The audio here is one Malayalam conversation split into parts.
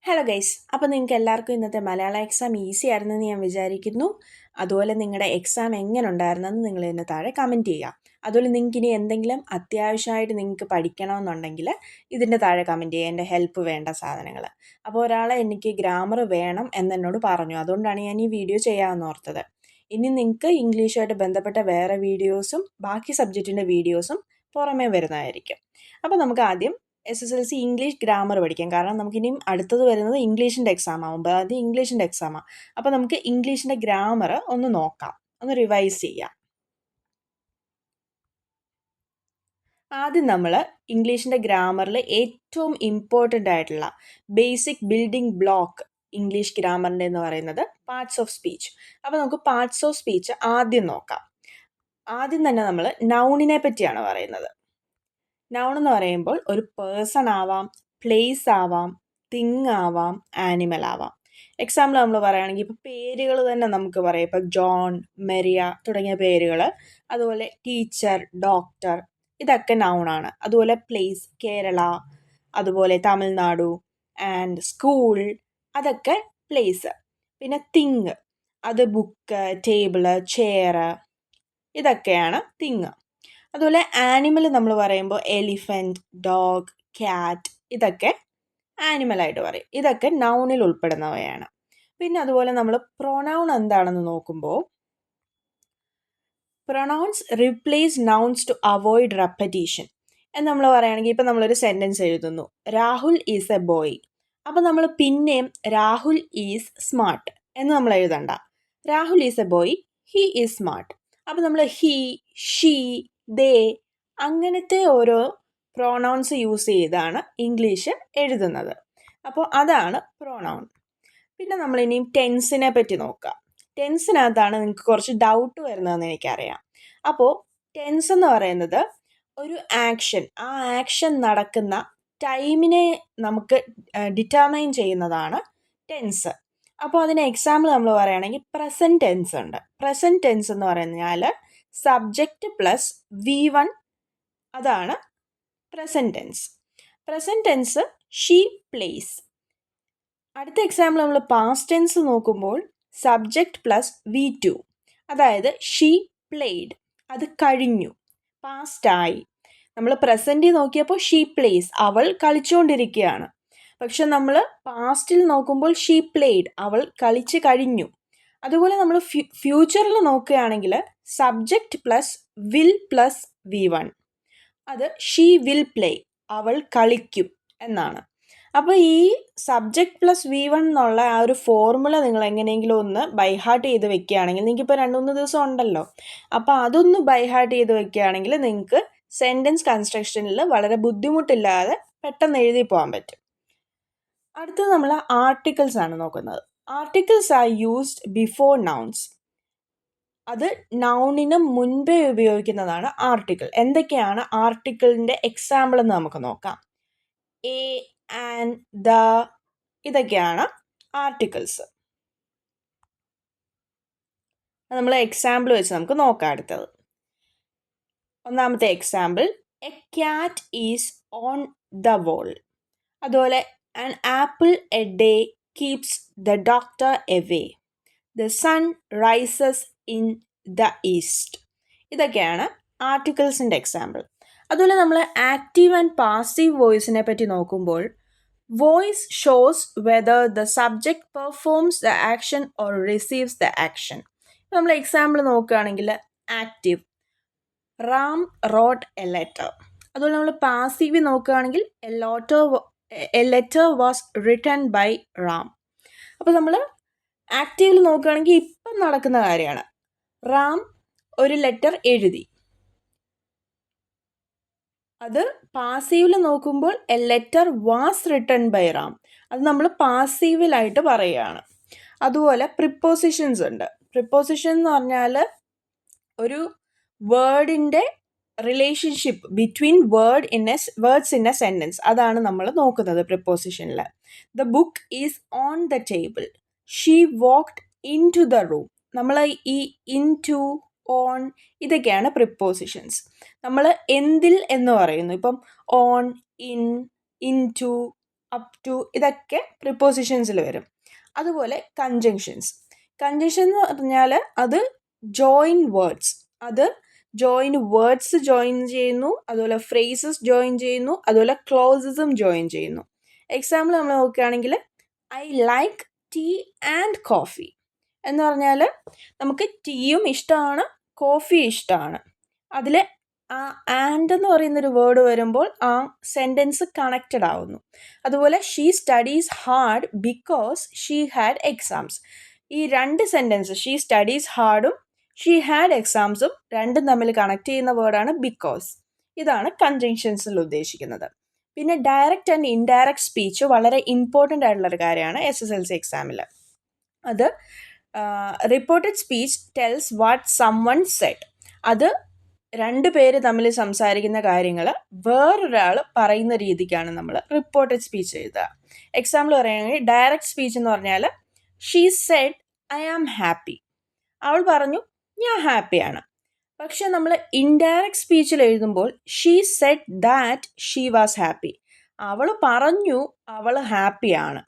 ഹലോ ഗൈസ്, അപ്പോൾ നിങ്ങൾക്ക് എല്ലാവർക്കും ഇന്നത്തെ മലയാള എക്സാം ഈസി ആയിരുന്നെന്ന് ഞാൻ വിചാരിക്കുന്നു. അതുപോലെ നിങ്ങളുടെ എക്സാം എങ്ങനെ ഉണ്ടായിരുന്നെന്ന് നിങ്ങൾ എന്നെ താഴെ കമൻറ്റ് ചെയ്യുക. അതുപോലെ നിങ്ങൾക്ക് ഇനി എന്തെങ്കിലും അത്യാവശ്യമായിട്ട് നിങ്ങൾക്ക് പഠിക്കണമെന്നുണ്ടെങ്കിൽ ഇതിൻ്റെ താഴെ കമൻറ്റ് ചെയ്യുക, എൻ്റെ ഹെൽപ്പ് വേണ്ട സാധനങ്ങൾ. അപ്പോൾ ഒരാളെ എനിക്ക് ഗ്രാമർ വേണം എന്നെന്നോട് പറഞ്ഞു, അതുകൊണ്ടാണ് ഞാൻ ഈ വീഡിയോ ചെയ്യാമെന്ന് ഓർത്തത്. ഇനി നിങ്ങൾക്ക് ഇംഗ്ലീഷുമായിട്ട് ബന്ധപ്പെട്ട വേറെ വീഡിയോസും ബാക്കി സബ്ജക്റ്റിൻ്റെ വീഡിയോസും പുറമേ വരുന്നതായിരിക്കും. അപ്പോൾ നമുക്ക് ആദ്യം SSLC ഇംഗ്ലീഷ് ഗ്രാമർ പഠിക്കാം. കാരണം നമുക്കിനിയും അടുത്തത് വരുന്നത് ഇംഗ്ലീഷിൻ്റെ എക്സാം ആകുമ്പോൾ ആദ്യം ഇംഗ്ലീഷിൻ്റെ എക്സാമാണ്. അപ്പോൾ നമുക്ക് ഇംഗ്ലീഷിൻ്റെ ഗ്രാമർ ഒന്ന് നോക്കാം, ഒന്ന് റിവൈസ് ചെയ്യാം. ആദ്യം നമ്മൾ ഇംഗ്ലീഷിൻ്റെ ഗ്രാമറിൽ ഏറ്റവും ഇമ്പോർട്ടൻ്റ് ആയിട്ടുള്ള ബേസിക് ബിൽഡിംഗ് ബ്ലോക്ക് ഇംഗ്ലീഷ് ഗ്രാമറിൻ്റെ എന്ന് പറയുന്നത് പാർട്സ് ഓഫ് സ്പീച്ച്. അപ്പോൾ നമുക്ക് പാർട്സ് ഓഫ് സ്പീച്ച് ആദ്യം നോക്കാം. ആദ്യം തന്നെ നമ്മൾ നൗണിനെ പറ്റിയാണ് പറയുന്നത്. നൗൺ എന്ന് പറയുമ്പോൾ ഒരു പേഴ്സൺ ആവാം, പ്ലേസ് ആവാം, തിങ് ആവാം, ആനിമൽ ആവാം. എക്സാമ്പിൾ നമ്മൾ പറയുകയാണെങ്കിൽ ഇപ്പോൾ പേരുകൾ തന്നെ നമുക്ക് പറയാം. ഇപ്പോൾ ജോൺ, മെറിയ തുടങ്ങിയ പേരുകൾ, അതുപോലെ ടീച്ചർ, ഡോക്ടർ, ഇതൊക്കെ നൗണാണ്. അതുപോലെ പ്ലേസ്, കേരള, അതുപോലെ തമിഴ്നാടു, ആൻഡ് സ്കൂൾ, അതൊക്കെ പ്ലേസ്. പിന്നെ തിങ്, അത് ബുക്ക്, ടേബിള്, ചെയർ, ഇതൊക്കെയാണ് തിങ്. അതുപോലെ ആനിമൽ നമ്മൾ പറയുമ്പോൾ എലിഫൻറ്റ്, ഡോഗ്, ക്യാറ്റ്, ഇതൊക്കെ ആനിമലായിട്ട് പറയും. ഇതൊക്കെ നൗണിൽ ഉൾപ്പെടുന്നവയാണ്. പിന്നെ അതുപോലെ നമ്മൾ പ്രൊനൗൺ എന്താണെന്ന് നോക്കുമ്പോൾ pronouns replace nouns to avoid repetition എന്ന് നമ്മൾ പറയുകയാണെങ്കിൽ ഇപ്പോൾ നമ്മളൊരു സെൻറ്റൻസ് എഴുതുന്നു, രാഹുൽ ഈസ് എ ബോയ്. അപ്പോൾ നമ്മൾ പിന്നെയും രാഹുൽ ഈസ് സ്മാർട്ട് എന്ന് നമ്മൾ എഴുതണ്ട. Rahul is a boy, he is smart. അപ്പോൾ നമ്മൾ ഹീ, ഷീ, ദേ, അങ്ങനത്തെ ഓരോ പ്രോണൗൺസ് യൂസ് ചെയ്താണ് ഇംഗ്ലീഷ് എഴുതുന്നത്. അപ്പോൾ അതാണ് പ്രോണൗൺ. പിന്നെ നമ്മളിനിയും ടെൻസിനെ പറ്റി നോക്കാം. ടെൻസിനകത്താണ് നിങ്ങൾക്ക് കുറച്ച് ഡൗട്ട് വരുന്നതെന്ന് എനിക്കറിയാം. അപ്പോൾ ടെൻസ് എന്ന് പറയുന്നത് ഒരു ആക്ഷൻ, ആ ആക്ഷൻ നടക്കുന്ന ടൈമിനെ നമുക്ക് ഡിറ്റർമൈൻ ചെയ്യുന്നതാണ് ടെൻസ്. അപ്പോൾ അതിന് എക്സാമ്പിൾ നമ്മൾ പറയുകയാണെങ്കിൽ പ്രസൻറ്റ് ടെൻസ് ഉണ്ട്. പ്രസൻറ്റ് ടെൻസ് എന്ന് പറഞ്ഞാൽ സബ്ജക്റ്റ് പ്ലസ് V1, അതാണ് present tense. Present tense she plays. അടുത്ത എക്സാമ്പിൾ നമ്മൾ പാസ്റ്റ് ടെൻസ് നോക്കുമ്പോൾ സബ്ജക്റ്റ് പ്ലസ് V2, അതായത് ഷീ പ്ലേഡ്, അത് കഴിഞ്ഞു, പാസ്റ്റായി. നമ്മൾ പ്രസൻറ്റിൽ നോക്കിയപ്പോൾ ഷീ പ്ലേസ്, അവൾ കളിച്ചുകൊണ്ടിരിക്കുകയാണ്. പക്ഷെ നമ്മൾ പാസ്റ്റിൽ നോക്കുമ്പോൾ ഷീ പ്ലേഡ്, അവൾ കളിച്ച് കഴിഞ്ഞു. അതുപോലെ നമ്മൾ ഫ്യൂച്ചറിൽ നോക്കുകയാണെങ്കിൽ subject plus will plus V1, അത് ഷീ വിൽ പ്ലേ, അവൾ കളിക്കും എന്നാണ്. അപ്പോൾ ഈ സബ്ജക്റ്റ് പ്ലസ് V1 എന്നുള്ള ആ ഒരു ഫോർമുല നിങ്ങൾ എങ്ങനെയെങ്കിലും ഒന്ന് ബൈഹാർട്ട് ചെയ്ത് വെക്കുകയാണെങ്കിൽ, നിങ്ങൾക്കിപ്പോൾ 2-3 ദിവസം ഉണ്ടല്ലോ, അപ്പോൾ അതൊന്ന് ബൈഹാർട്ട് ചെയ്ത് വെക്കുകയാണെങ്കിൽ നിങ്ങൾക്ക് സെൻറ്റൻസ് കൺസ്ട്രക്ഷനിൽ വളരെ ബുദ്ധിമുട്ടില്ലാതെ പെട്ടെന്ന് എഴുതി പോകാൻ പറ്റും. അടുത്തത് നമ്മൾ ആർട്ടിക്കിൾസ് ആണ് നോക്കുന്നത്. Articles are used before nouns. അത് നൗണിന് മുൻപേ ഉപയോഗിക്കുന്നതാണ് ആർട്ടിക്കിൾ. എന്തൊക്കെയാണ് ആർട്ടിക്കിളിൻ്റെ എക്സാമ്പിൾ എന്ന് നമുക്ക് നോക്കാം. എ, ആൻ, ദ, ഇതൊക്കെയാണ് ആർട്ടിക്കിൾസ്. നമ്മൾ എക്സാമ്പിൾ വെച്ച് നമുക്ക് നോക്കാം. അടുത്തത് ഒന്നാമത്തെ example, a cat is on the wall. അതുപോലെ an apple a day keeps the doctor away. The sun rises in the east. ഇതൊക്കെയാണ് ആർട്ടിക്കിൾസിൻ്റെ എക്സാമ്പിൾ. അതുപോലെ നമ്മൾ ആക്റ്റീവ് ആൻഡ് പാസീവ് വോയിസിനെ പറ്റി നോക്കുമ്പോൾ voice shows whether the subject performs the action or receives the action. നമ്മൾ എക്സാമ്പിൾ നോക്കുകയാണെങ്കിൽ active, Ram wrote a letter. അതുപോലെ നമ്മൾ പാസീവ് നോക്കുകയാണെങ്കിൽ a letter was written by Ram. അപ്പോൾ നമ്മൾ ആക്റ്റീവിൽ നോക്കുകയാണെങ്കിൽ ഇപ്പം നടക്കുന്ന കാര്യമാണ്, റാം ഒരു ലെറ്റർ എഴുതി. അത് പാസീവിൽ നോക്കുമ്പോൾ a letter was written by Ram, അത് നമ്മൾ പാസീവിലായിട്ട് പറയുകയാണ്. അതുപോലെ പ്രിപ്പോസിഷൻസ് ഉണ്ട്. പ്രിപ്പോസിഷൻ എന്ന് പറഞ്ഞാൽ ഒരു വേർഡിൻ്റെ relationship between words in a sentence, അതാണ് നമ്മൾ നോക്കുന്നത് പ്രിപ്പോസിഷനിൽ. The book is on the table, she walked into the room. നമ്മൾ ഈ ഇൻ ടു, ഓൺ, ഇതൊക്കെയാണ് പ്രിപ്പോസിഷൻസ്. നമ്മൾ എന്തിൽ എന്ന് പറയുന്നു, ഇപ്പം on, into, up to ഇതൊക്കെ പ്രിപ്പോസിഷൻസിൽ വരും. അതുപോലെ കൺജങ്ഷൻസ് എന്ന് പറഞ്ഞാൽ അത് ജോയിൻ വേർഡ്സ്, അത് വേർഡ്സ് ജോയിൻ ചെയ്യുന്നു, അതുപോലെ ഫ്രേസസ് ജോയിൻ ചെയ്യുന്നു, അതുപോലെ ക്ലോസസും ജോയിൻ ചെയ്യുന്നു. എക്സാമ്പിൾ നമ്മൾ നോക്കുകയാണെങ്കിൽ I like tea and coffee എന്ന് പറഞ്ഞാൽ നമുക്ക് ടീയും ഇഷ്ടമാണ് കോഫി ഇഷ്ടമാണ്. അതിൽ ആ ആൻഡ് എന്ന് പറയുന്നൊരു വേർഡ് വരുമ്പോൾ ആ സെൻറ്റൻസ് കണക്റ്റഡ് ആവുന്നു. അതുപോലെ she studies hard because she had exams. ഈ രണ്ട് സെൻറ്റൻസ് ഷീ സ്റ്റഡീസ് ഹാർഡും ഷീ ഹാഡ് എക്സാംസും രണ്ടും തമ്മിൽ കണക്ട് ചെയ്യുന്ന വേർഡാണ് ബിക്കോസ്. ഇതാണ് കൺജങ്ഷൻസിൽ ഉദ്ദേശിക്കുന്നത്. പിന്നെ ഡയറക്റ്റ് ആൻഡ് ഇൻഡയറക്റ്റ് സ്പീച്ച് വളരെ ഇമ്പോർട്ടൻ്റ് ആയിട്ടുള്ളൊരു കാര്യമാണ് SSLC എക്സാമിൽ. അത് reported speech tells what someone said. അത് രണ്ട് പേര് തമ്മിൽ സംസാരിക്കുന്ന കാര്യങ്ങൾ വേറൊരാൾ പറയുന്ന രീതിക്കാണ് നമ്മൾ റിപ്പോർട്ടഡ് സ്പീച്ച് എഴുതുക. എക്സാമ്പിൾ പറയുകയാണെങ്കിൽ ഡയറക്റ്റ് സ്പീച്ച് എന്ന് പറഞ്ഞാൽ she said I am happy, അവൾ പറഞ്ഞു ഞാൻ ഹാപ്പിയാണ്. പക്ഷെ നമ്മൾ ഇൻഡയറക്റ്റ് സ്പീച്ചിൽ എഴുതുമ്പോൾ she said that she was happy, അവൾ പറഞ്ഞു അവൾ ഹാപ്പിയാണ്.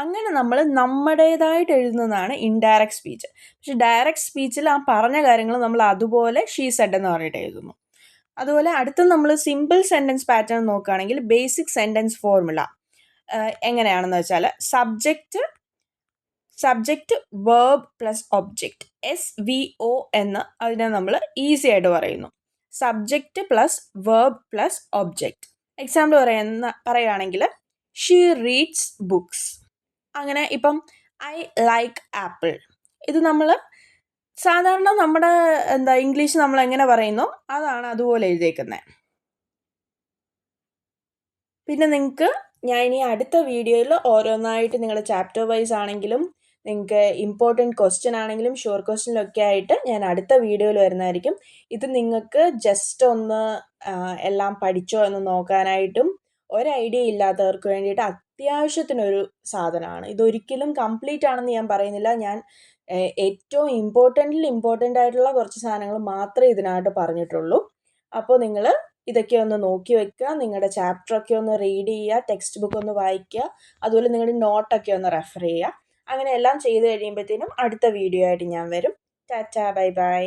അങ്ങനെ നമ്മൾ നമ്മുടേതായിട്ട് എഴുതുന്നതാണ് ഇൻഡയറക്റ്റ് സ്പീച്ച്. പക്ഷെ ഡയറക്റ്റ് സ്പീച്ചിൽ ആ പറഞ്ഞ കാര്യങ്ങൾ നമ്മൾ അതുപോലെ ഷീ സെഡ് എന്ന് പറഞ്ഞിട്ട് എഴുതുന്നു. അതുപോലെ അടുത്ത നമ്മൾ സിമ്പിൾ സെൻറ്റൻസ് പാറ്റേൺ നോക്കുകയാണെങ്കിൽ ബേസിക് സെൻറ്റൻസ് ഫോർമുല എങ്ങനെയാണെന്ന് വെച്ചാൽ subject verb plus object SVO എന്ന് അതിനെ നമ്മൾ ഈസി ആയിട്ട് പറയുന്നു. Subject plus verb plus object. Example പറയുകയാണെങ്കിൽ ഷീ റീഡ്സ് ബുക്സ്. അങ്ങനെ ഇപ്പം ഐ ലൈക്ക് ആപ്പിൾ, ഇത് നമ്മൾ സാധാരണ നമ്മുടെ ഇംഗ്ലീഷ് നമ്മൾ എങ്ങനെ പറയുന്നോ അതാണ് അതുപോലെ എഴുതിയേക്കുന്നത്. പിന്നെ നിങ്ങൾക്ക് ഞാൻ ഇനി അടുത്ത വീഡിയോയിൽ ഓരോന്നായിട്ട് നിങ്ങളുടെ ചാപ്റ്റർ വൈസ് ആണെങ്കിലും നിങ്ങൾക്ക് ഇമ്പോർട്ടൻറ്റ് ക്വസ്റ്റ്യൻ ആണെങ്കിലും ഷോർട്ട് ക്വസ്റ്റ്യനിലൊക്കെ ആയിട്ട് ഞാൻ അടുത്ത വീഡിയോയിൽ വരുന്നതായിരിക്കും. ഇത് നിങ്ങൾക്ക് ജസ്റ്റ് ഒന്ന് എല്ലാം പഠിച്ചോ എന്ന് നോക്കാനായിട്ടും ഒരു ഐഡിയ ഇല്ലാത്തവർക്ക് വേണ്ടിയിട്ട് അത്യാവശ്യത്തിനൊരു സാധനമാണ്. ഇതൊരിക്കലും കംപ്ലീറ്റ് ആണെന്ന് ഞാൻ പറയുന്നില്ല. ഞാൻ ഏറ്റവും ഇമ്പോർട്ടൻ്റ് ആയിട്ടുള്ള കുറച്ച് സാധനങ്ങൾ മാത്രമേ ഇതിനായിട്ട് പറഞ്ഞിട്ടുള്ളൂ. അപ്പോൾ നിങ്ങൾ ഇതൊക്കെ ഒന്ന് നോക്കി വെക്കുക, നിങ്ങളുടെ ചാപ്റ്ററൊക്കെ ഒന്ന് റീഡ് ചെയ്യുക, ടെക്സ്റ്റ് ബുക്ക് ഒന്ന് വായിക്കുക, അതുപോലെ നിങ്ങളുടെ നോട്ടൊക്കെ ഒന്ന് റെഫർ ചെയ്യുക. അങ്ങനെ എല്ലാം ചെയ്ത് കഴിയുമ്പോഴത്തേനും അടുത്ത വീഡിയോ ആയിട്ട് ഞാൻ വരും. Tata, bye bye.